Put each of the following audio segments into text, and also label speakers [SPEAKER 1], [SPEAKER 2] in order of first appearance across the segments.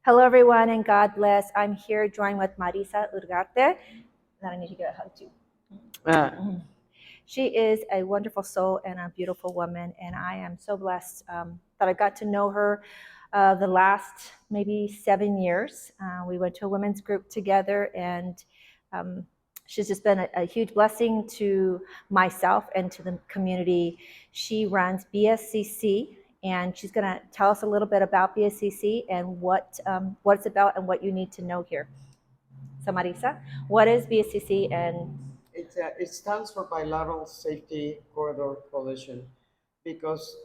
[SPEAKER 1] Hello, everyone, and God bless. I'm here joined with Marisa Ugarte. That I need to get a hug too. She is a wonderful soul and a beautiful woman, and I am so blessed that I got to know her the last maybe 7 years. We went to a women's group together, and um, she's just been a huge blessing to myself and to the community. She runs BSCC, and she's going to tell us a little bit about BSCC and what it's about and what you need to know here. So, Marisa, what is BSCC and
[SPEAKER 2] It stands for Bilateral Safety Corridor Coalition because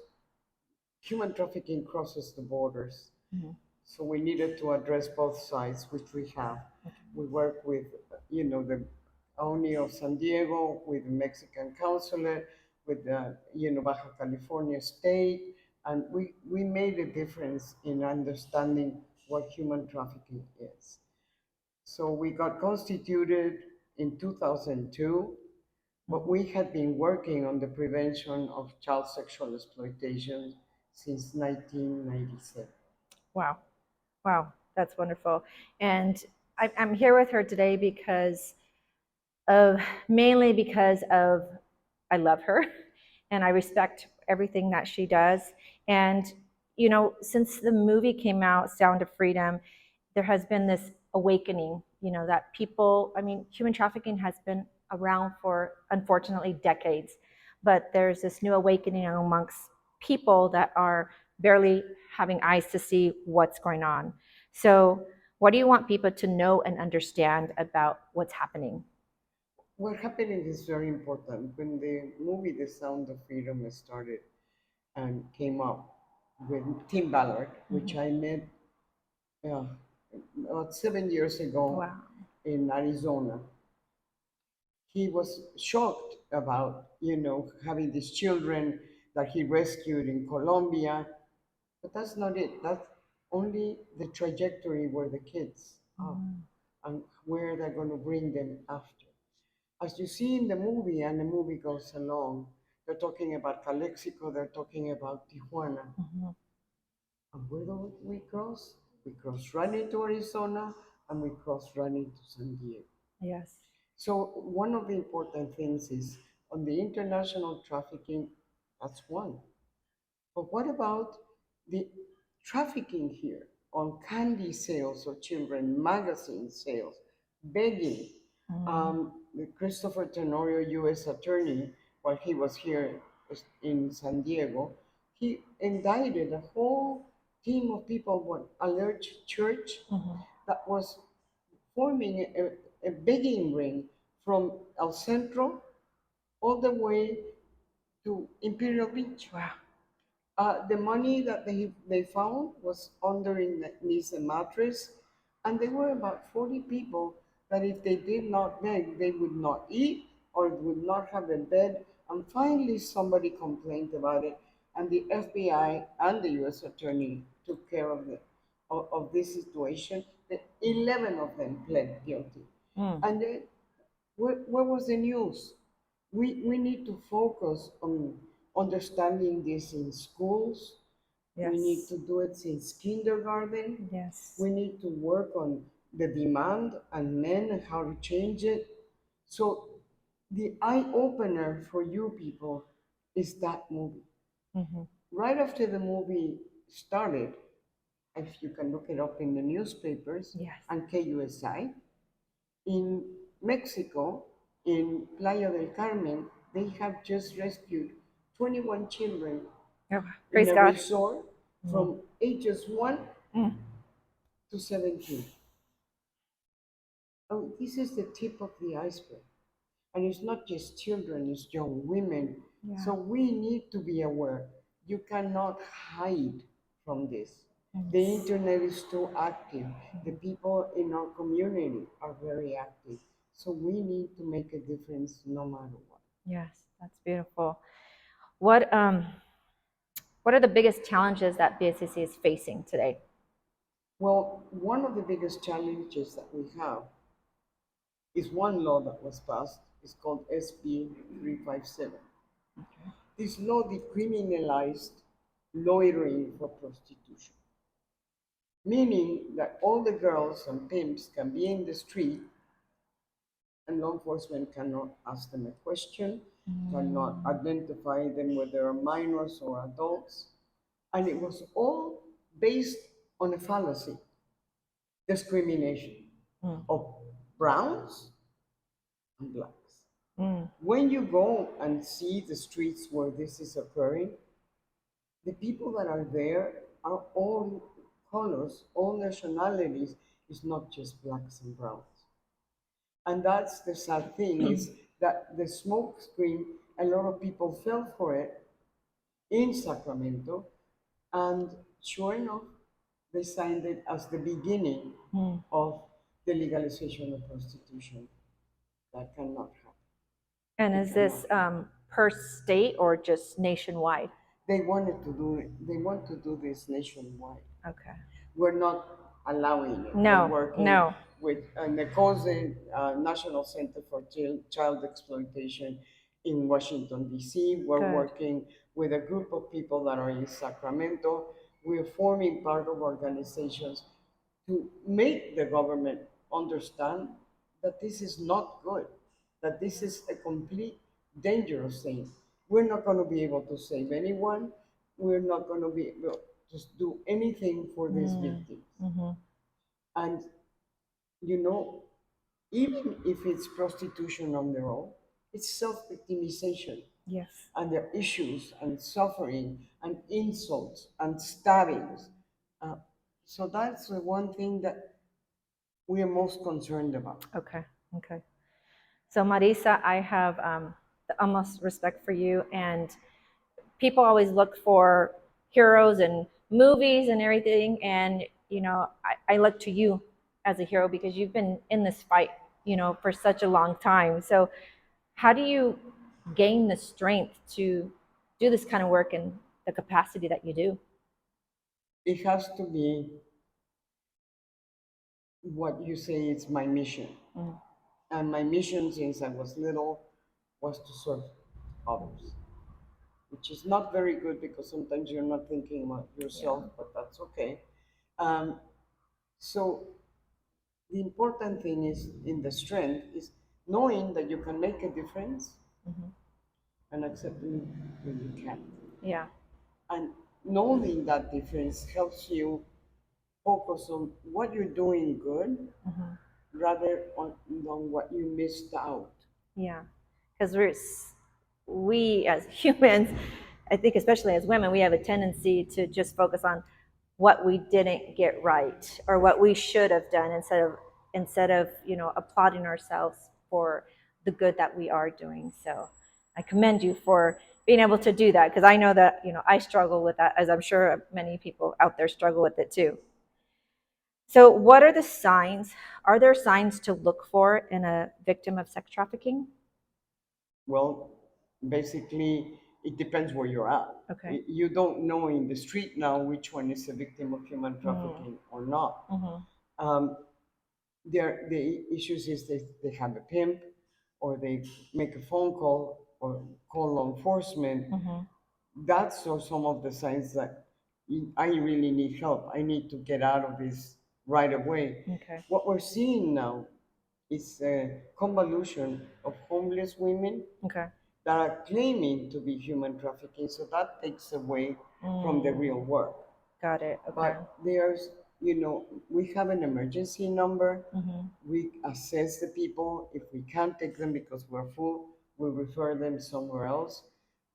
[SPEAKER 2] human trafficking crosses the borders.
[SPEAKER 1] Mhm.
[SPEAKER 2] So we needed to address both sides, which we have. We work with, the County of San Diego, with the Mexican consulate, with the, Baja California State, and we made a difference in understanding what human trafficking is. So we got constituted in 2002, but we had been working on the prevention of child sexual exploitation since 1997.
[SPEAKER 1] wow? Wow, that's wonderful. And I'm here with her today because of mainly because of I love her and I respect everything that she does. And since the movie came out, Sound of Freedom, there has been this awakening, that people, I mean, human trafficking has been around for unfortunately decades, but there's this new awakening amongst people that are barely having eyes to see what's going on. So, what do you want people to know and understand about what's happening?
[SPEAKER 2] What happening is very important. When the movie The Sound of Freedom started and came up with Tim Ballard, which
[SPEAKER 1] Mhm.
[SPEAKER 2] I met uh, about 7 years ago
[SPEAKER 1] Wow.
[SPEAKER 2] in Arizona, he was shocked about, having these children that he rescued in Colombia. But that's not it. That's only the trajectory where the kids are
[SPEAKER 1] Mhm.
[SPEAKER 2] and where they're going to bring them after. As you see in the movie, and the movie goes along, they're talking about Calexico, they're talking about Tijuana.
[SPEAKER 1] Mhm.
[SPEAKER 2] And where do we cross? We cross right into Arizona and we cross right into San Diego.
[SPEAKER 1] Yes.
[SPEAKER 2] So one of the important things is on the international trafficking, that's one. But what about the trafficking here on candy sales of children, magazine sales, begging?
[SPEAKER 1] Mhm.
[SPEAKER 2] Christopher Tenorio, U.S. Attorney, while he was here in San Diego, he indicted a whole team of people, what Alert Church,
[SPEAKER 1] Mhm.
[SPEAKER 2] that was forming a begging ring from El Centro all the way to Imperial Beach.
[SPEAKER 1] Wow.
[SPEAKER 2] The money that they found was underneath the mattress, and there were about 40 people that if they did not beg, they would not eat or would not have a bed. And finally, somebody complained about it, and the FBI and the U.S. Attorney took care of this situation. 11 of them pled guilty,
[SPEAKER 1] Mm.
[SPEAKER 2] and then where was the news? We need to focus on understanding this in schools. We need
[SPEAKER 1] Yes.
[SPEAKER 2] to do it since kindergarten.
[SPEAKER 1] Yes.
[SPEAKER 2] We need to work on the demand and men and how to change it. So the eye opener for you people is that movie.
[SPEAKER 1] Mhm.
[SPEAKER 2] Right after the movie started, if you can look it up in the newspapers
[SPEAKER 1] Yes.
[SPEAKER 2] and KUSI, in Mexico, in Playa del Carmen, they have just rescued 21 children
[SPEAKER 1] Oh,
[SPEAKER 2] in
[SPEAKER 1] praise
[SPEAKER 2] a
[SPEAKER 1] God.
[SPEAKER 2] resort
[SPEAKER 1] Mm.
[SPEAKER 2] from ages 1
[SPEAKER 1] Mm.
[SPEAKER 2] to 17. Oh, this is the tip of the iceberg. And it's not just children, it's young women.
[SPEAKER 1] Yeah.
[SPEAKER 2] So we need to be aware. You cannot hide from this. The
[SPEAKER 1] Yes.
[SPEAKER 2] internet is too active. The people in our community are very active. So we need to make a difference no matter what.
[SPEAKER 1] Yes, that's beautiful. What um what are the biggest challenges that BSCC is facing today?
[SPEAKER 2] Well, one of the biggest challenges that we have is one law that was passed. It's called SB 357.
[SPEAKER 1] Okay.
[SPEAKER 2] This law decriminalized loitering for prostitution. meaning that all the girls and pimps can be in the street and law enforcement cannot ask them a question, cannot identify them whether they're minors or adults. And it was all based on a fallacy, discrimination of browns and blacks. When you go and see the streets where this is occurring, the people that are there are all colors, all nationalities. It's not just blacks and browns. And that's the sad thing is that the smoke screen, a lot of people fell for it in Sacramento, and sure enough, they signed it as the beginning of the legalization of prostitution. That cannot happen.
[SPEAKER 1] And is this per state or just nationwide?
[SPEAKER 2] They wanted to do it. They want to do this nationwide.
[SPEAKER 1] Okay.
[SPEAKER 2] We're not allowing it.
[SPEAKER 1] No,
[SPEAKER 2] We're working
[SPEAKER 1] no.
[SPEAKER 2] with NECOSE, National Center for Child Exploitation in Washington, D.C. We're
[SPEAKER 1] Good.
[SPEAKER 2] working with a group of people that are in Sacramento. We're forming part of organizations to make the government understand that this is not good, that this is a complete dangerous thing. We're not going to be able to save anyone. We're not going to be able to do anything for these victims. And, you know, even if it's prostitution on their own, it's self-victimization.
[SPEAKER 1] Yes.
[SPEAKER 2] And their issues and suffering and insults and stabbings. Uh, so that's the one thing that we are most concerned about.
[SPEAKER 1] Okay. Okay. So Marisa, I have the utmost respect for you, and people always look for heroes and movies and everything, and I look to you as a hero because you've been in this fight, for such a long time. So how do you gain the strength to do this kind of work in the capacity that you do?
[SPEAKER 2] It has to be what you say is my mission. And my mission since I was little was to serve others, which is not very good because sometimes you're not thinking about yourself, but that's okay. Um, so the important thing is in the strength is knowing that you can make a difference and accepting when you can't.
[SPEAKER 1] Yeah.
[SPEAKER 2] And knowing that difference helps you focus on what you're doing good rather on what you missed out.
[SPEAKER 1] Yeah, because we as humans, I think especially as women, we have a tendency to just focus on what we didn't get right or what we should have done instead of applauding ourselves for the good that we are doing. So I commend you for being able to do that because I know that I struggle with that, as I'm sure many people out there struggle with it too. So what are the signs? Are there signs to look for in a victim of sex trafficking?
[SPEAKER 2] Well, basically, it depends where you're at.
[SPEAKER 1] Okay.
[SPEAKER 2] You don't know in the street now which one is a victim of human trafficking or not. Um, the issues is they have a pimp, or they make a phone call or call law enforcement. That's some of the signs that I really need help. I need to get out of this right away.
[SPEAKER 1] Okay.
[SPEAKER 2] What we're seeing now is a convolution of homeless women
[SPEAKER 1] Okay.
[SPEAKER 2] that are claiming to be human trafficking. So that takes away from the real work.
[SPEAKER 1] Got it. Okay.
[SPEAKER 2] But there's, we have an emergency number. We assess the people. If we can't take them because we're full, we refer them somewhere else.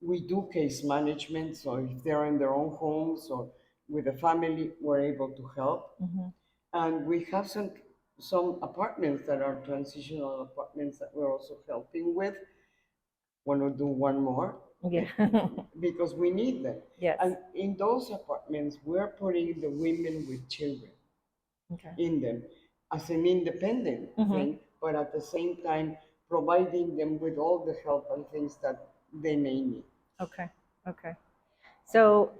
[SPEAKER 2] We do case management. So if they're in their own homes or with a family, we're able to help. And we have some apartments that are transitional apartments that we're also helping with. Want to do one more?
[SPEAKER 1] Yeah.
[SPEAKER 2] Because we need them.
[SPEAKER 1] Yes.
[SPEAKER 2] And in those apartments, we're putting the women with children
[SPEAKER 1] Okay.
[SPEAKER 2] in them as an independent thing, but at the same time providing them with all the help and things that they may need.
[SPEAKER 1] Okay. Okay. So,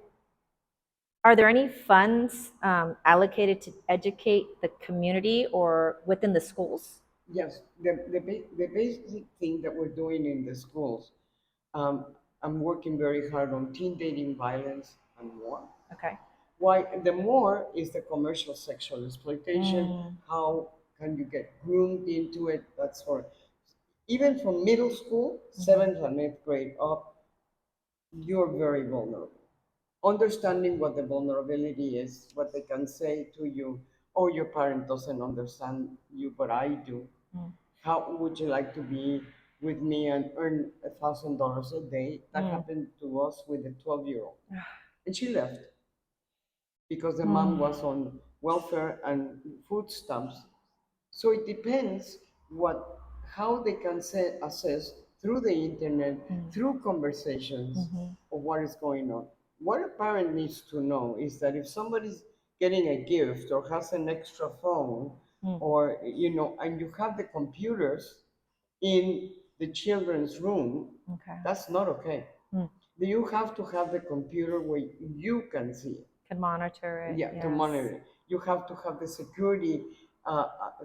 [SPEAKER 1] are there any funds allocated to educate the community or within the schools?
[SPEAKER 2] Yes, the basic thing that we're doing in the schools, um, I'm working very hard on teen dating violence and more.
[SPEAKER 1] Okay.
[SPEAKER 2] Why? The more is the commercial sexual exploitation.
[SPEAKER 1] Mm.
[SPEAKER 2] How can you get groomed into it? That's for even from middle school,
[SPEAKER 1] Mhm.
[SPEAKER 2] seventh and eighth grade up, you're very vulnerable. Understanding what the vulnerability is, what they can say to you, oh, your parent doesn't understand you, but I do.
[SPEAKER 1] Mm.
[SPEAKER 2] How would you like to be with me and earn $1,000 a day? That
[SPEAKER 1] Mm.
[SPEAKER 2] happened to us with a 12-year-old. And she left because the mom
[SPEAKER 1] Mm.
[SPEAKER 2] was on welfare and food stamps. So it depends what how they can say, assess through the internet,
[SPEAKER 1] Mm.
[SPEAKER 2] through conversations
[SPEAKER 1] Mhm.
[SPEAKER 2] of what is going on. What a parent needs to know is that if somebody's getting a gift or has an extra phone,
[SPEAKER 1] Mm.
[SPEAKER 2] or and you have the computers in the children's room,
[SPEAKER 1] Okay.
[SPEAKER 2] that's not okay.
[SPEAKER 1] Mm.
[SPEAKER 2] You have to have the computer where you can see it,
[SPEAKER 1] Can monitor it.
[SPEAKER 2] yeah, to
[SPEAKER 1] Yes.
[SPEAKER 2] monitor it. You have to have the security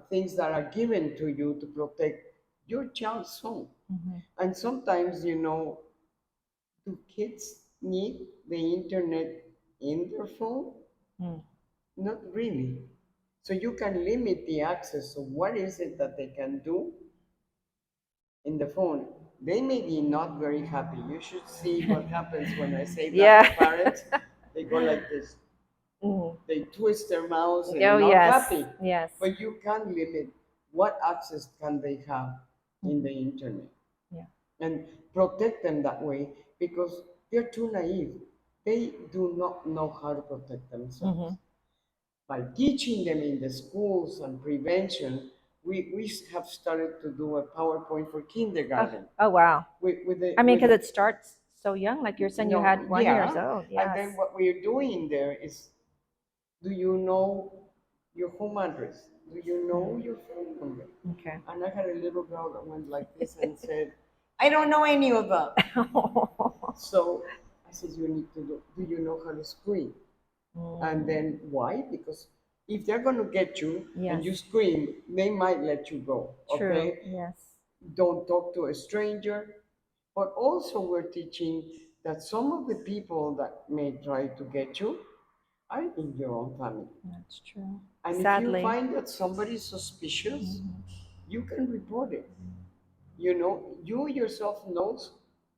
[SPEAKER 2] things that are given to you to protect your child's phone.
[SPEAKER 1] Mhm.
[SPEAKER 2] And sometimes, do kids need the internet in their phone?
[SPEAKER 1] Mm.
[SPEAKER 2] Not really. So you can limit the access. So what is it that they can do in the phone? They may be not very happy. You should see what happens when I say that
[SPEAKER 1] Yeah.
[SPEAKER 2] to parents. They go like this.
[SPEAKER 1] Mm.
[SPEAKER 2] They twist their mouths
[SPEAKER 1] Oh
[SPEAKER 2] and not
[SPEAKER 1] yes.
[SPEAKER 2] happy.
[SPEAKER 1] Yes.
[SPEAKER 2] But you can limit what access can they have in
[SPEAKER 1] Mhm.
[SPEAKER 2] the internet
[SPEAKER 1] Yeah.
[SPEAKER 2] and protect them that way because they're too naive. They do not know how to protect themselves.
[SPEAKER 1] Mhm.
[SPEAKER 2] By teaching them in the schools and prevention, we have started to do a PowerPoint for
[SPEAKER 1] Oh,
[SPEAKER 2] kindergarten
[SPEAKER 1] oh wow. I mean,
[SPEAKER 2] with
[SPEAKER 1] because
[SPEAKER 2] the
[SPEAKER 1] it starts so young. Like you're saying, you
[SPEAKER 2] no,
[SPEAKER 1] had 1 years
[SPEAKER 2] yeah,
[SPEAKER 1] old.
[SPEAKER 2] and
[SPEAKER 1] Yes.
[SPEAKER 2] then what we're doing there is, do you know your home address? Do you know
[SPEAKER 1] Mm.
[SPEAKER 2] your phone number?
[SPEAKER 1] Okay.
[SPEAKER 2] And I had a little girl that went like this and said, I don't know any of that. So I said, you need to do you know how to scream? And
[SPEAKER 1] Mm.
[SPEAKER 2] then why? Because if they're going to get you and
[SPEAKER 1] Yes.
[SPEAKER 2] you scream, they might let you go.
[SPEAKER 1] True.
[SPEAKER 2] Okay?
[SPEAKER 1] Yes.
[SPEAKER 2] Don't talk to a stranger. But also, we're teaching that some of the people that may try to get you are in your own family.
[SPEAKER 1] That's true.
[SPEAKER 2] And if you
[SPEAKER 1] Sadly.
[SPEAKER 2] find that somebody is suspicious,
[SPEAKER 1] Mhm.
[SPEAKER 2] you can report it. You yourself knows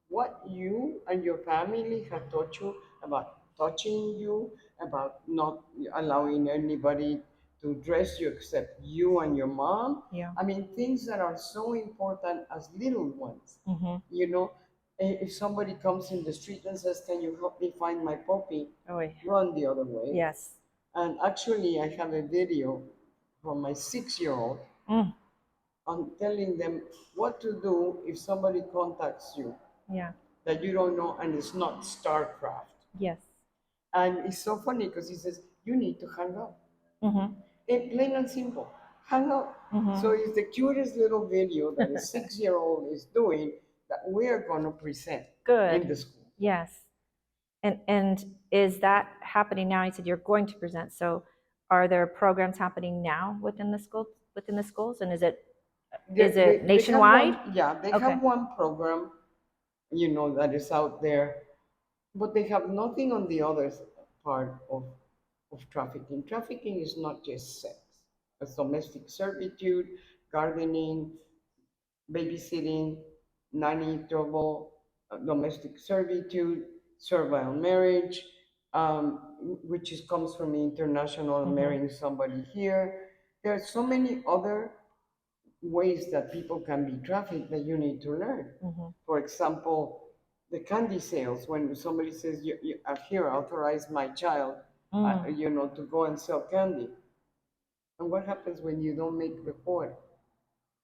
[SPEAKER 2] what you and your family have taught you about touching you, about not allowing anybody to dress you except you and your mom.
[SPEAKER 1] Yeah.
[SPEAKER 2] I mean, things that are so important as little ones.
[SPEAKER 1] Mhm.
[SPEAKER 2] You know, if somebody comes in the street and says, can you help me find my puppy?
[SPEAKER 1] Oh wait.
[SPEAKER 2] Run the other way.
[SPEAKER 1] Yes.
[SPEAKER 2] And actually, I have a video from my 6-year-old
[SPEAKER 1] Mm.
[SPEAKER 2] on telling them what to do if somebody contacts you
[SPEAKER 1] Yeah.
[SPEAKER 2] that you don't know and it's not StarCraft.
[SPEAKER 1] Yes.
[SPEAKER 2] And it's so funny because he says, you need to hang up.
[SPEAKER 1] Mhm.
[SPEAKER 2] Plain and simple, hang up. So
[SPEAKER 1] Mhm.
[SPEAKER 2] it's the cutest little video that a 6-year-old is doing that we're going to present in
[SPEAKER 1] Good.
[SPEAKER 2] the school.
[SPEAKER 1] Yes. And is that happening now? You said you're going to present. So are there programs happening now within the schools? And is it
[SPEAKER 2] They have
[SPEAKER 1] nationwide?
[SPEAKER 2] one, yeah, they
[SPEAKER 1] Okay.
[SPEAKER 2] have one program, that is out there, but they have nothing on the other part of trafficking. Trafficking is not just sex, it's domestic servitude, gardening, babysitting, nanny trouble, domestic servitude, servile marriage, which comes from international
[SPEAKER 1] Mhm.
[SPEAKER 2] marrying somebody here. There are so many other ways that people can be trafficked that you need to learn.
[SPEAKER 1] Mhm.
[SPEAKER 2] For example, the candy sales, when somebody says, here, authorize my child,
[SPEAKER 1] Mm.
[SPEAKER 2] to go and sell candy. And what happens when you don't make report?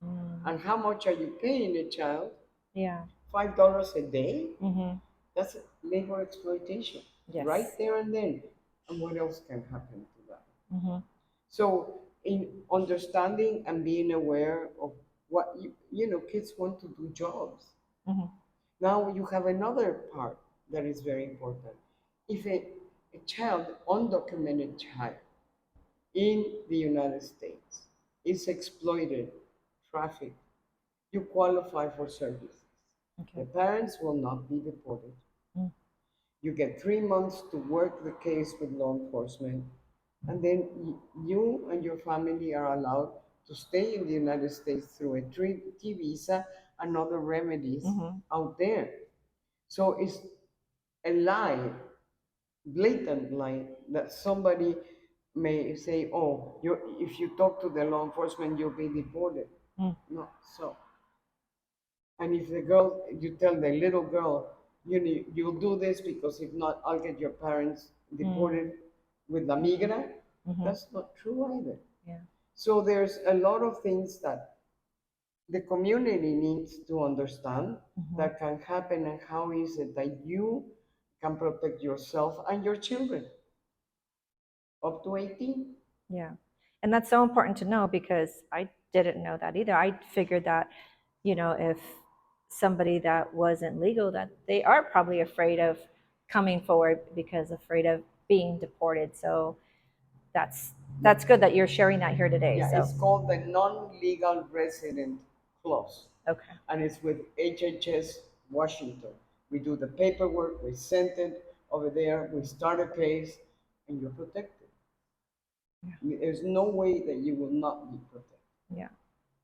[SPEAKER 1] Mm.
[SPEAKER 2] And how much are you paying a child?
[SPEAKER 1] Yeah.
[SPEAKER 2] $5 a day?
[SPEAKER 1] Mhm.
[SPEAKER 2] That's labor exploitation right
[SPEAKER 1] Yes.
[SPEAKER 2] there and then. And what else can happen to that?
[SPEAKER 1] Mhm.
[SPEAKER 2] So, in understanding and being aware of what kids want to do jobs.
[SPEAKER 1] Mhm.
[SPEAKER 2] Now you have another part that is very important. If a child, undocumented child in the United States is exploited, trafficked, you qualify for services. The
[SPEAKER 1] Okay.
[SPEAKER 2] parents will not be deported.
[SPEAKER 1] Mm.
[SPEAKER 2] You get 3 months to work the case with law enforcement, and then you and your family are allowed to stay in the United States through a T visa and other remedies out there. So it's a lie, blatant lie, that somebody may say, "Oh, if you talk to the law enforcement, you'll be deported." No, so and if the girl, you tell the little girl, you'll do this because if not, I'll get your parents deported with la migra. That's not true either.
[SPEAKER 1] Yeah.
[SPEAKER 2] So there's a lot of things that the community needs to understand that can happen, and how is it that you can protect yourself and your children up to 18.
[SPEAKER 1] Yeah. And that's so important to know, because I didn't know that either. I figured that, if somebody that wasn't legal, that they are probably afraid of coming forward because afraid of being deported. So that's good that you're sharing that here today.
[SPEAKER 2] Yeah,
[SPEAKER 1] So
[SPEAKER 2] it's called the non-legal resident clause,
[SPEAKER 1] okay.
[SPEAKER 2] and it's with HHS Washington. We do the paperwork, we send it over there, we start a case, and you're protected. There's no way that you will not be protected.
[SPEAKER 1] Yeah.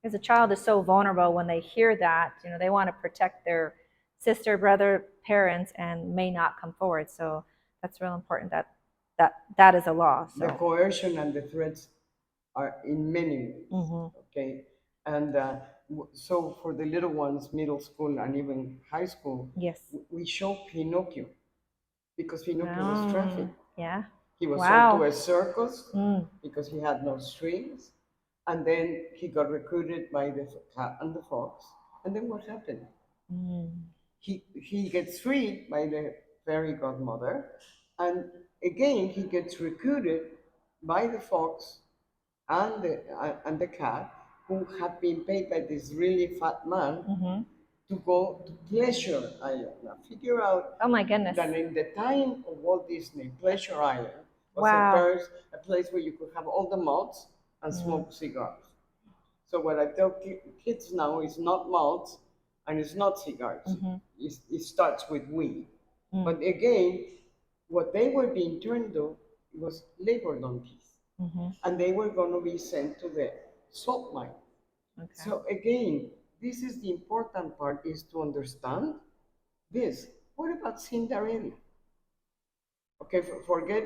[SPEAKER 1] Because a child is so vulnerable when they hear that, they want to protect their sister, brother, parents, and may not come forward. So that's real important that is a law.
[SPEAKER 2] The
[SPEAKER 1] So
[SPEAKER 2] coercion and the threats are in many ways, okay? And so for the little ones, middle school and even high school,
[SPEAKER 1] yes.
[SPEAKER 2] we show Pinocchio, because Pinocchio was trafficked.
[SPEAKER 1] Yeah.
[SPEAKER 2] He was sold to
[SPEAKER 1] Wow.
[SPEAKER 2] a circus because he had no strings. And then he got recruited by the cat and the fox. And then what happened? He gets freed by the fairy godmother. And again, he gets recruited by the fox and the cat, who had been paid by this really fat man to go to Pleasure Island. Now, figure out
[SPEAKER 1] Oh my goodness.
[SPEAKER 2] that in the time of Walt Disney, Pleasure Island was
[SPEAKER 1] Wow.
[SPEAKER 2] a place where you could have all the malts and smoke cigars. So what I tell kids now is not malts and it's not cigars. It starts with weed. But again, what they were being turned to was labor donkeys, and they were going to be sent to the salt mine.
[SPEAKER 1] Okay.
[SPEAKER 2] So again, this is the important part, is to understand this. What about Cinderella? Okay, forget,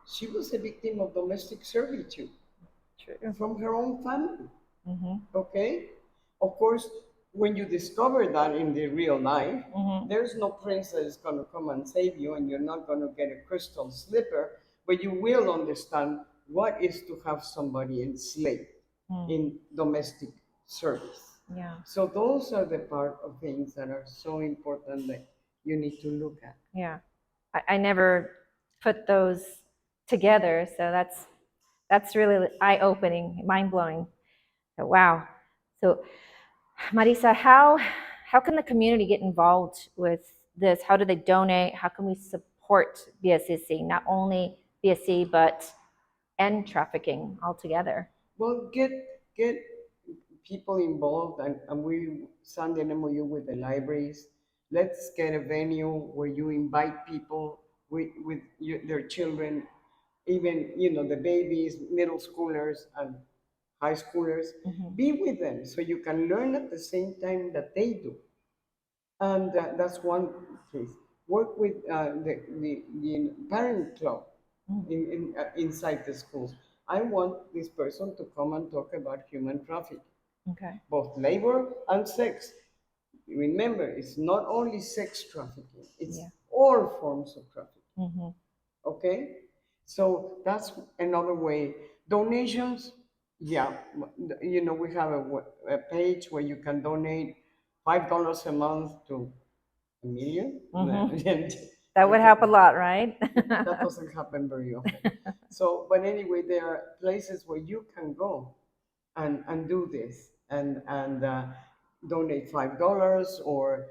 [SPEAKER 2] she was a victim of domestic servitude
[SPEAKER 1] True.
[SPEAKER 2] from her own family. Okay? Of course, when you discover that in the real life, there's no prince that is going to come and save you, and you're not going to get a crystal slipper, but you will understand what is to have somebody enslaved in domestic service.
[SPEAKER 1] Yeah.
[SPEAKER 2] So those are the part of things that are so important that you need to look at.
[SPEAKER 1] Yeah. I never put those together, so that's really eye-opening, mind-blowing. So, wow. So, Marisa, how can the community get involved with this? How do they donate? How can we support BSCC, not only BSC but end trafficking altogether?
[SPEAKER 2] Well, get people involved, and we signed an MOU with the libraries. Let's get a venue where you invite people with their children, even the babies, middle schoolers, and high schoolers. Be with them so you can learn at the same time that they do. And that's one case. Work with the parent club inside the schools. I want this person to come and talk about human trafficking,
[SPEAKER 1] Okay.
[SPEAKER 2] both labor and sex. Remember, it's not only sex trafficking, it's all forms of trafficking. Okay? So that's another way. Donations, yeah, we have a page where you can donate $5 a month to a million.
[SPEAKER 1] That would help a lot, right?
[SPEAKER 2] That doesn't happen very often. So, but anyway, there are places where you can go and do this, and donate $5, or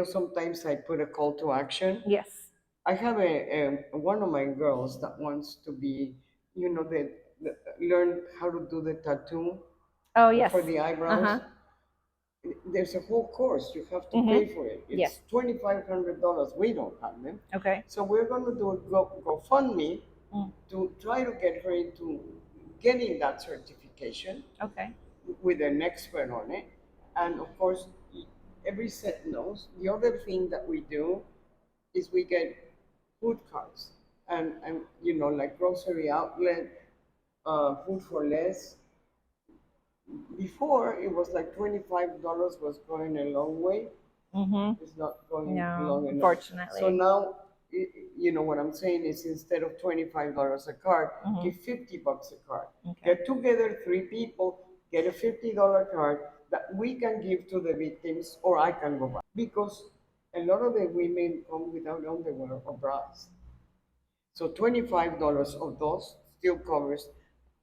[SPEAKER 2] sometimes I put a call to action.
[SPEAKER 1] Yes.
[SPEAKER 2] I have one of my girls that wants to be, learn how to do the tattoo
[SPEAKER 1] Oh, yes.
[SPEAKER 2] for the eyebrows. there's a whole course. You have to
[SPEAKER 1] Mhm.
[SPEAKER 2] pay for it. It's
[SPEAKER 1] Yes.
[SPEAKER 2] $2,500. We don't have them.
[SPEAKER 1] Okay.
[SPEAKER 2] So we're going to do a GoFundMe
[SPEAKER 1] Mm.
[SPEAKER 2] to try to get her into getting that certification
[SPEAKER 1] Okay.
[SPEAKER 2] with an expert on it. And of course, every set knows. The other thing that we do is we get food cards and like grocery outlet, food for less. Before it was like $25 was going a long way.
[SPEAKER 1] Mhm.
[SPEAKER 2] It's not going
[SPEAKER 1] No,
[SPEAKER 2] long enough. So
[SPEAKER 1] unfortunately.
[SPEAKER 2] now, what I'm saying is instead of $25 a card,
[SPEAKER 1] Mhm.
[SPEAKER 2] give $50 a card.
[SPEAKER 1] Okay.
[SPEAKER 2] Get together three people, get a $50 card that we can give to the victims, or I can go back. Because a lot of the women come without underwear or bras. So $25 of those still covers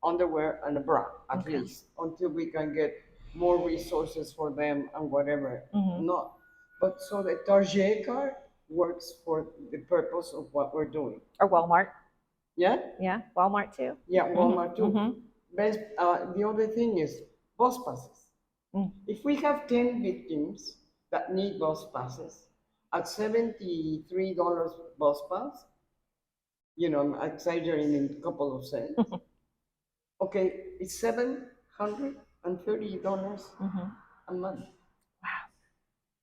[SPEAKER 2] underwear and a bra, at
[SPEAKER 1] Okay.
[SPEAKER 2] least, until we can get more resources for them and whatever.
[SPEAKER 1] Mhm.
[SPEAKER 2] Not. But so the Target card works for the purpose of what we're doing.
[SPEAKER 1] Or Walmart.
[SPEAKER 2] Yeah?
[SPEAKER 1] Yeah, Walmart too.
[SPEAKER 2] Yeah, Walmart too.
[SPEAKER 1] Mhm.
[SPEAKER 2] Best, the other thing is bus passes.
[SPEAKER 1] Mm.
[SPEAKER 2] If we have 10 victims that need bus passes, at $73 bus pass, I'm exaggerating in a couple of cents. Okay, it's $730
[SPEAKER 1] Mhm.
[SPEAKER 2] a month.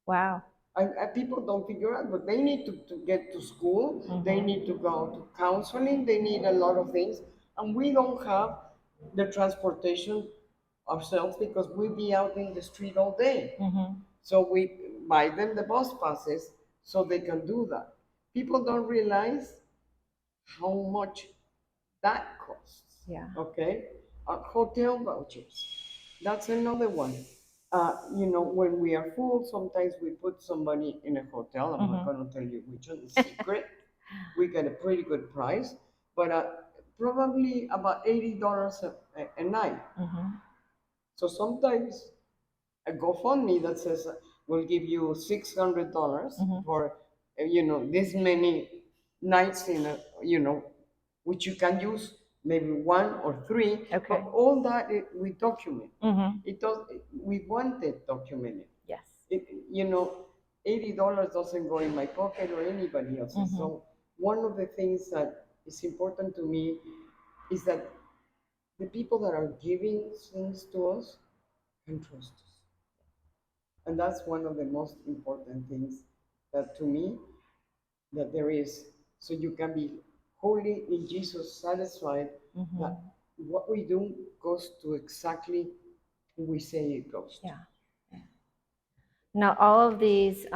[SPEAKER 1] Wow.
[SPEAKER 2] And people don't figure out, but they need to get to school, they need to go to counseling, they need a lot of things. And we don't have the transportation ourselves because we be out in the street all day.
[SPEAKER 1] Mhm.
[SPEAKER 2] So we buy them the bus passes so they can do that. People don't realize how much that costs.
[SPEAKER 1] Yeah.
[SPEAKER 2] Okay, hotel vouchers. That's another one. When we are full, sometimes we put somebody in a hotel. I'm not going to tell you which one, it's secret. We get a pretty good price, but probably about $80 a night.
[SPEAKER 1] Mhm.
[SPEAKER 2] So sometimes a GoFundMe that says we'll give you $600 for this many nights in which you can use maybe one or three.
[SPEAKER 1] Okay.
[SPEAKER 2] But all that we document.
[SPEAKER 1] Mhm.
[SPEAKER 2] It does. We want it documented.
[SPEAKER 1] Yes.
[SPEAKER 2] It, you know, $80 doesn't go in my pocket or anybody else's. So one of the things that is important to me is that the people that are giving things to us can trust us. And that's one of the most important things that to me that there is. So you can be wholly in Jesus, satisfied that what we do goes to exactly who we say it goes to.
[SPEAKER 1] Yeah. Now, all of these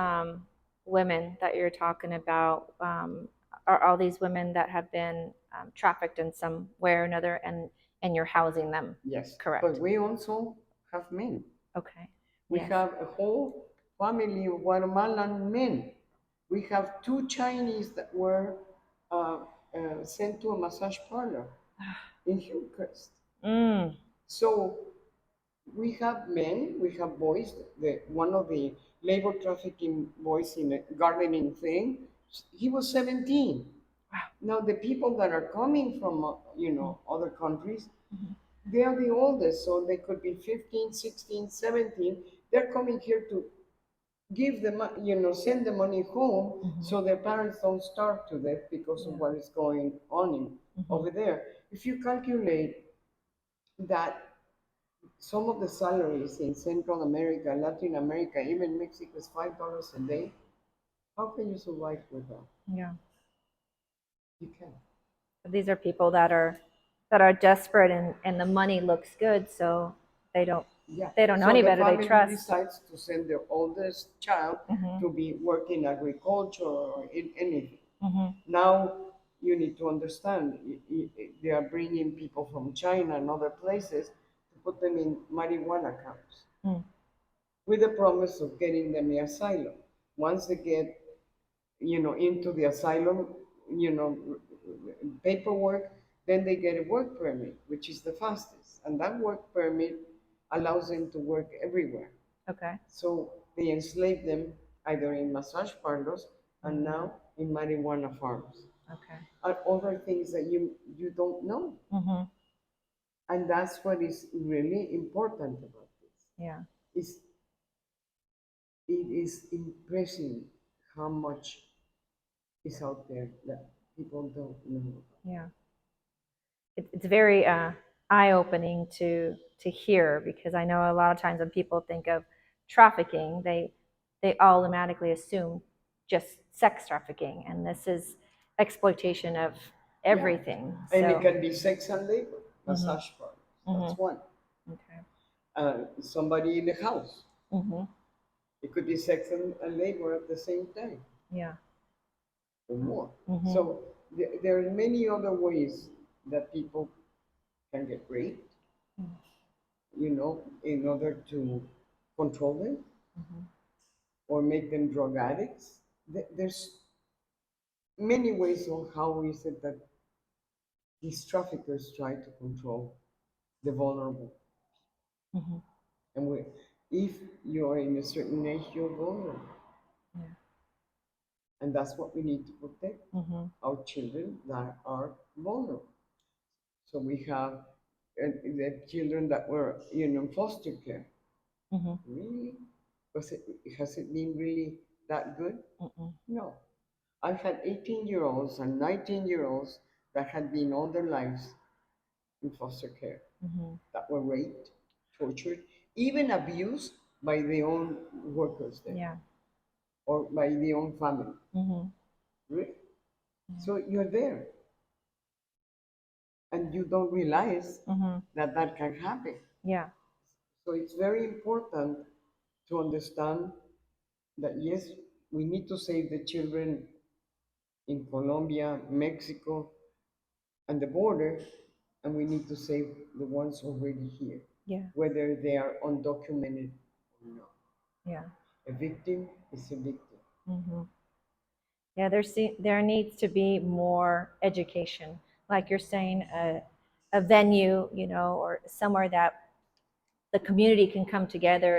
[SPEAKER 1] women that you're talking about are all these women that have been trafficked in some way or another, and you're housing them.
[SPEAKER 2] Yes.
[SPEAKER 1] Correct.
[SPEAKER 2] But we also have men.
[SPEAKER 1] Okay.
[SPEAKER 2] We
[SPEAKER 1] Yes.
[SPEAKER 2] have a whole family of Guatemalan men. We have two Chinese that were uh, sent to a massage parlor in Hillcrest.
[SPEAKER 1] Mm.
[SPEAKER 2] So we have men, we have boys. One of the labor trafficking boys in a gardening thing, he was 17.
[SPEAKER 1] Wow.
[SPEAKER 2] Now the people that are coming from other countries, they are the oldest, so they could be 15, 16, 17. They're coming here to give them, send the money home so their parents don't starve to death because of what is going on over there. If you calculate that some of the salaries in Central America, Latin America, even Mexico is $5 a day, how can you survive with that?
[SPEAKER 1] Yeah.
[SPEAKER 2] You can.
[SPEAKER 1] These are people that are desperate, and the money looks good, so they don't
[SPEAKER 2] Yeah.
[SPEAKER 1] they don't know
[SPEAKER 2] So
[SPEAKER 1] any
[SPEAKER 2] the
[SPEAKER 1] better. They
[SPEAKER 2] family
[SPEAKER 1] trust.
[SPEAKER 2] decides to send their oldest child to be working agriculture or in anything. Now you need to understand they are bringing people from China and other places to put them in marijuana camps with the promise of getting them the asylum. Once they get into the asylum, you know, paperwork, then they get a work permit, which is the fastest. And that work permit allows them to work everywhere.
[SPEAKER 1] Okay.
[SPEAKER 2] So they enslave them either in massage parlors and now in marijuana farms.
[SPEAKER 1] Okay.
[SPEAKER 2] And other things that you don't know. And that's what is really important about this.
[SPEAKER 1] Yeah.
[SPEAKER 2] Is it is impressive how much is out there that people don't know.
[SPEAKER 1] Yeah. It's very eye-opening to hear, because I know a lot of times when people think of trafficking, they automatically assume just sex trafficking, and this is exploitation of
[SPEAKER 2] Yeah.
[SPEAKER 1] everything.
[SPEAKER 2] And it
[SPEAKER 1] So,
[SPEAKER 2] can be sex and labor,
[SPEAKER 1] hmm,
[SPEAKER 2] massage parlors.
[SPEAKER 1] hmm,
[SPEAKER 2] That's one.
[SPEAKER 1] okay,
[SPEAKER 2] Somebody in the house.
[SPEAKER 1] hmm,
[SPEAKER 2] It could be sex and labor at the same time
[SPEAKER 1] yeah,
[SPEAKER 2] or more.
[SPEAKER 1] hmm,
[SPEAKER 2] So there are many other ways that people can get raped, in order to control them
[SPEAKER 1] hmm,
[SPEAKER 2] or make them drug addicts. There's many ways on how is it that these traffickers try to control the vulnerable.
[SPEAKER 1] hmm,
[SPEAKER 2] And if you are in a certain age, you're vulnerable.
[SPEAKER 1] yeah,
[SPEAKER 2] And that's what we need to protect
[SPEAKER 1] hmm,
[SPEAKER 2] our children that are vulnerable. So we have the children that were in foster care.
[SPEAKER 1] hmm,
[SPEAKER 2] Really? Has it been really that good?
[SPEAKER 1] hmm,
[SPEAKER 2] No. I've had 18-year-olds and 19-year-olds that had been all their lives in foster care,
[SPEAKER 1] hmm,
[SPEAKER 2] that were raped, tortured, even abused by their own workers there
[SPEAKER 1] yeah,
[SPEAKER 2] or by their own family.
[SPEAKER 1] hmm,
[SPEAKER 2] Really? So you're there and you don't realize
[SPEAKER 1] hmm,
[SPEAKER 2] that that can happen.
[SPEAKER 1] yeah,
[SPEAKER 2] So it's very important to understand that yes, we need to save the children in Colombia, Mexico, and the border, and we need to save the ones already here,
[SPEAKER 1] yeah,
[SPEAKER 2] whether they are undocumented or not.
[SPEAKER 1] yeah.
[SPEAKER 2] A victim is a victim.
[SPEAKER 1] Hmm. Yeah, there needs to be more education, like you're saying, a venue, or somewhere that the community can come together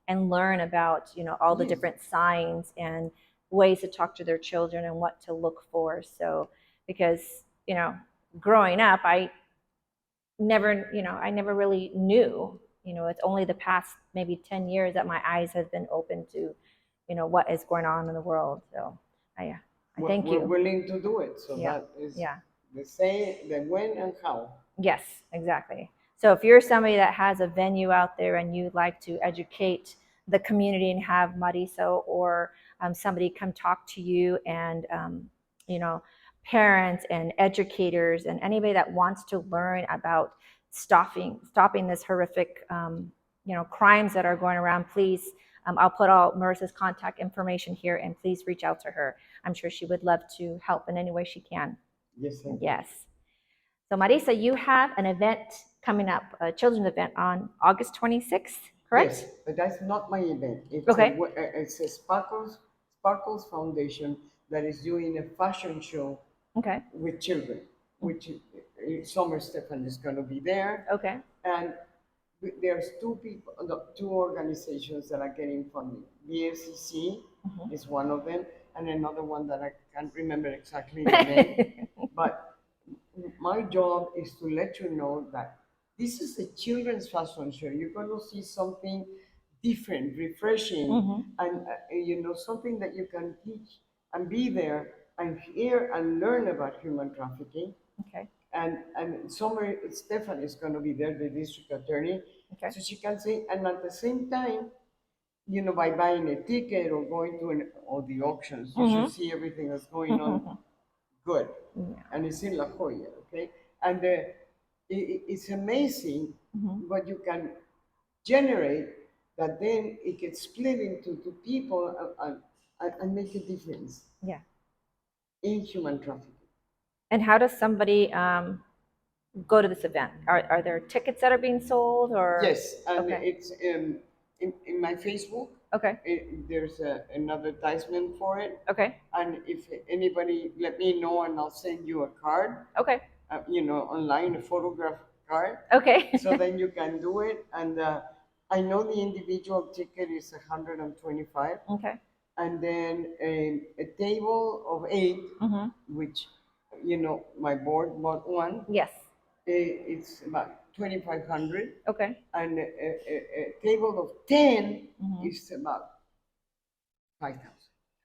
[SPEAKER 1] and learn about, all the
[SPEAKER 2] Yes.
[SPEAKER 1] different signs and ways to talk to their children and what to look for. So, because, growing up, I never really knew. It's only the past maybe 10 years that my eyes have been open to, what is going on in the world. So, I thank
[SPEAKER 2] We're
[SPEAKER 1] you.
[SPEAKER 2] willing to do it. So
[SPEAKER 1] Yeah,
[SPEAKER 2] that is
[SPEAKER 1] yeah.
[SPEAKER 2] the when and how.
[SPEAKER 1] Yes, exactly. So if you're somebody that has a venue out there and you'd like to educate the community and have Marisa or somebody come talk to you, and you know, parents and educators and anybody that wants to learn about stopping this horrific crimes that are going around, please, I'll put all Marissa's contact information here, and please reach out to her. I'm sure she would love to help in any way she can.
[SPEAKER 2] Yes, I do.
[SPEAKER 1] Yes. So Marisa, you have an event coming up, a children's event on August 26th,
[SPEAKER 2] Yes,
[SPEAKER 1] correct?
[SPEAKER 2] but that's not my event.
[SPEAKER 1] Okay.
[SPEAKER 2] It's a Sparkles Foundation that is doing a fashion show
[SPEAKER 1] Okay.
[SPEAKER 2] with children, which Summer Stefan is going to be there,
[SPEAKER 1] Okay.
[SPEAKER 2] and there's two people, no, two organizations that are getting funding. BSCC
[SPEAKER 1] Mhm.
[SPEAKER 2] is one of them, and another one that I can't remember exactly the name. But my job is to let you know that this is a children's fashion show. You're going to see something different, refreshing,
[SPEAKER 1] Mhm.
[SPEAKER 2] and something that you can teach and be there and hear and learn about human trafficking.
[SPEAKER 1] Okay.
[SPEAKER 2] And Summer Stefan is going to be there, the district attorney,
[SPEAKER 1] Okay.
[SPEAKER 2] so she can say, and at the same time, by buying a ticket or going to all the auctions, you should
[SPEAKER 1] Mhm.
[SPEAKER 2] see everything that's going on. Good.
[SPEAKER 1] Yeah.
[SPEAKER 2] And it's in La Jolla, okay? And it's amazing
[SPEAKER 1] Mhm.
[SPEAKER 2] what you can generate that then it gets split into two people and make a difference
[SPEAKER 1] Yeah.
[SPEAKER 2] in human trafficking.
[SPEAKER 1] And how does somebody go to this event? Are there tickets that are being sold, or?
[SPEAKER 2] Yes, and
[SPEAKER 1] Okay.
[SPEAKER 2] it's in my Facebook.
[SPEAKER 1] Okay.
[SPEAKER 2] There's an advertisement for it.
[SPEAKER 1] Okay.
[SPEAKER 2] And if anybody, let me know and I'll send you a card,
[SPEAKER 1] Okay.
[SPEAKER 2] online, a photograph card.
[SPEAKER 1] Okay.
[SPEAKER 2] So then you can do it. And I know the individual ticket is 125.
[SPEAKER 1] Okay.
[SPEAKER 2] And then a table of 8,
[SPEAKER 1] Mhm.
[SPEAKER 2] which, my board bought one.
[SPEAKER 1] Yes.
[SPEAKER 2] It's about 2,500.
[SPEAKER 1] Okay.
[SPEAKER 2] And a table of 10
[SPEAKER 1] Mhm.
[SPEAKER 2] is about 5,000.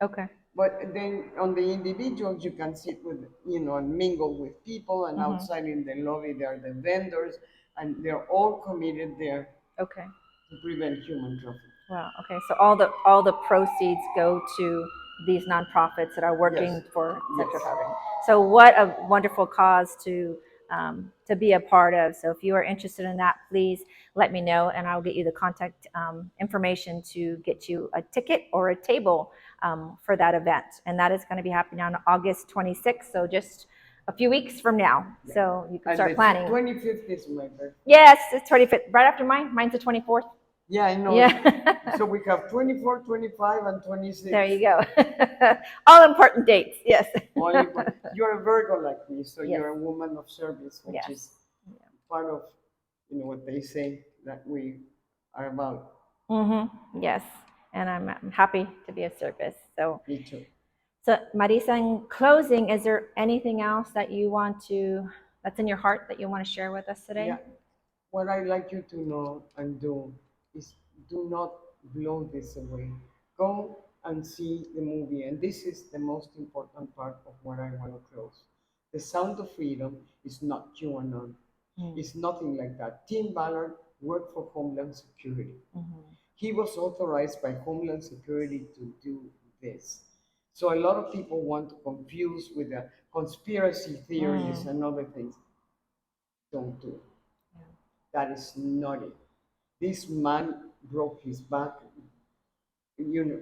[SPEAKER 1] Okay.
[SPEAKER 2] But then on the individuals, you can sit with, and mingle with people, and
[SPEAKER 1] Mm-hmm.
[SPEAKER 2] outside in the lobby, there are the vendors, and they're all committed there
[SPEAKER 1] Okay.
[SPEAKER 2] to prevent human trafficking.
[SPEAKER 1] Wow. Okay. So all the proceeds go to these nonprofits that are
[SPEAKER 2] Yes,
[SPEAKER 1] working for
[SPEAKER 2] yes.
[SPEAKER 1] sexual trafficking. So what a wonderful cause to be a part of. So if you are interested in that, please let me know, and I'll get you the contact information to get you a ticket or a table for that event. And that is going to be happening on August 26th. So just a few weeks from now.
[SPEAKER 2] Yeah.
[SPEAKER 1] So you can
[SPEAKER 2] And
[SPEAKER 1] start
[SPEAKER 2] the
[SPEAKER 1] planning.
[SPEAKER 2] 25th is my birthday.
[SPEAKER 1] Yes, it's 25th, right after mine. Mine's the 24th.
[SPEAKER 2] Yeah, I know.
[SPEAKER 1] Yeah.
[SPEAKER 2] So we have 24, 25, and 26.
[SPEAKER 1] There you go. All important dates. Yes.
[SPEAKER 2] You're a Virgo like me, so
[SPEAKER 1] Yes.
[SPEAKER 2] you're a woman of service, which
[SPEAKER 1] Yes.
[SPEAKER 2] is part of, what they say that we are about.
[SPEAKER 1] Mm-hmm. Yes. And I'm happy to be of service. So,
[SPEAKER 2] Me too.
[SPEAKER 1] so Marisa, in closing, is there anything else that's in your heart that you want to share with us today?
[SPEAKER 2] Yeah. What I like you to know and do is do not blow this away. Go and see the movie. And this is the most important part of what I want to close. The Sound of Freedom is not QAnon.
[SPEAKER 1] Mm.
[SPEAKER 2] It's nothing like that. Tim Ballard worked for Homeland Security.
[SPEAKER 1] Mm-hmm.
[SPEAKER 2] He was authorized by Homeland Security to do this. So a lot of people want to confuse with the conspiracy theories and other things. Don't do it.
[SPEAKER 1] Yeah.
[SPEAKER 2] That is not it. This man broke his back, you know,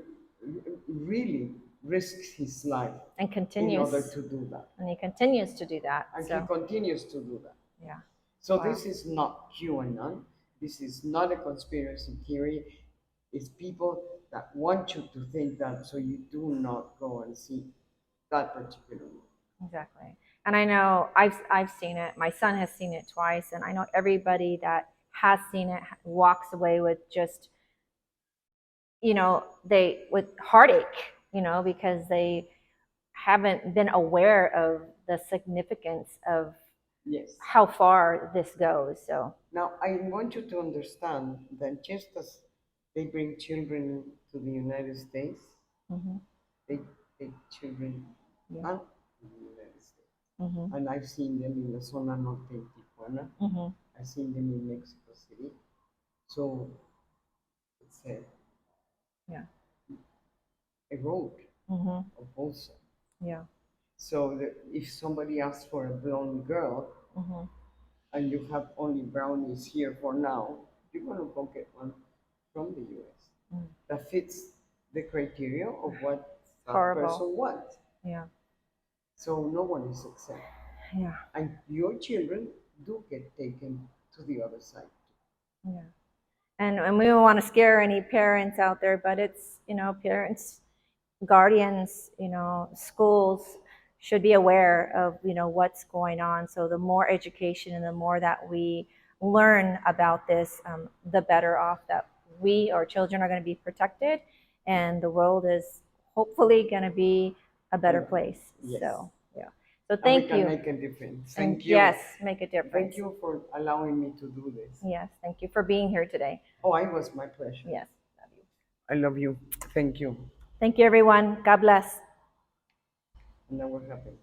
[SPEAKER 2] really risks his life
[SPEAKER 1] And
[SPEAKER 2] in
[SPEAKER 1] continues.
[SPEAKER 2] order to do that.
[SPEAKER 1] And he continues to do that.
[SPEAKER 2] And
[SPEAKER 1] So
[SPEAKER 2] he continues to do that.
[SPEAKER 1] yeah.
[SPEAKER 2] So
[SPEAKER 1] Wow.
[SPEAKER 2] this is not QAnon. This is not a conspiracy theory. It's people that want you to think that, so you do not go and see that particular movie.
[SPEAKER 1] Exactly. And I know I've seen it. My son has seen it twice, and I know everybody that has seen it walks away with just, they with heartache, because they haven't been aware of the significance of
[SPEAKER 2] Yes.
[SPEAKER 1] how far this goes. So
[SPEAKER 2] Now, I want you to understand that just as they bring children to the United States,
[SPEAKER 1] mm-hmm.
[SPEAKER 2] they take children
[SPEAKER 1] Yeah.
[SPEAKER 2] out of the United States.
[SPEAKER 1] Mm-hmm.
[SPEAKER 2] And I've seen them in the Zona Norte in Tijuana.
[SPEAKER 1] Mm-hmm.
[SPEAKER 2] I've seen them in Mexico City. So it's
[SPEAKER 1] Yeah.
[SPEAKER 2] a road
[SPEAKER 1] Mm-hmm.
[SPEAKER 2] of both sides.
[SPEAKER 1] Yeah.
[SPEAKER 2] So that if somebody asks for a blonde girl
[SPEAKER 1] Mm-hmm.
[SPEAKER 2] and you have only brownies here for now, you're going to go get one from the US
[SPEAKER 1] Mm.
[SPEAKER 2] that fits the criteria of what that
[SPEAKER 1] Horrible.
[SPEAKER 2] person wants.
[SPEAKER 1] Yeah.
[SPEAKER 2] So no one is exempt.
[SPEAKER 1] Yeah.
[SPEAKER 2] And your children do get taken to the other side.
[SPEAKER 1] Yeah. And we don't want to scare any parents out there, but it's, parents, guardians, schools should be aware of, what's going on. So the more education and the more that we learn about this, the better off that we, our children, are going to be protected, and the world is hopefully going to be a better place.
[SPEAKER 2] Yes.
[SPEAKER 1] So, yeah. So
[SPEAKER 2] And we
[SPEAKER 1] thank
[SPEAKER 2] can
[SPEAKER 1] you.
[SPEAKER 2] make a difference.
[SPEAKER 1] And
[SPEAKER 2] Thank you.
[SPEAKER 1] yes, make a difference.
[SPEAKER 2] Thank you for allowing me to do this.
[SPEAKER 1] Yes, thank you for being here today.
[SPEAKER 2] Oh, it was my pleasure.
[SPEAKER 1] Yes, love you.
[SPEAKER 2] I love you. Thank you.
[SPEAKER 1] Thank you, everyone. God bless.
[SPEAKER 2] And that will happen.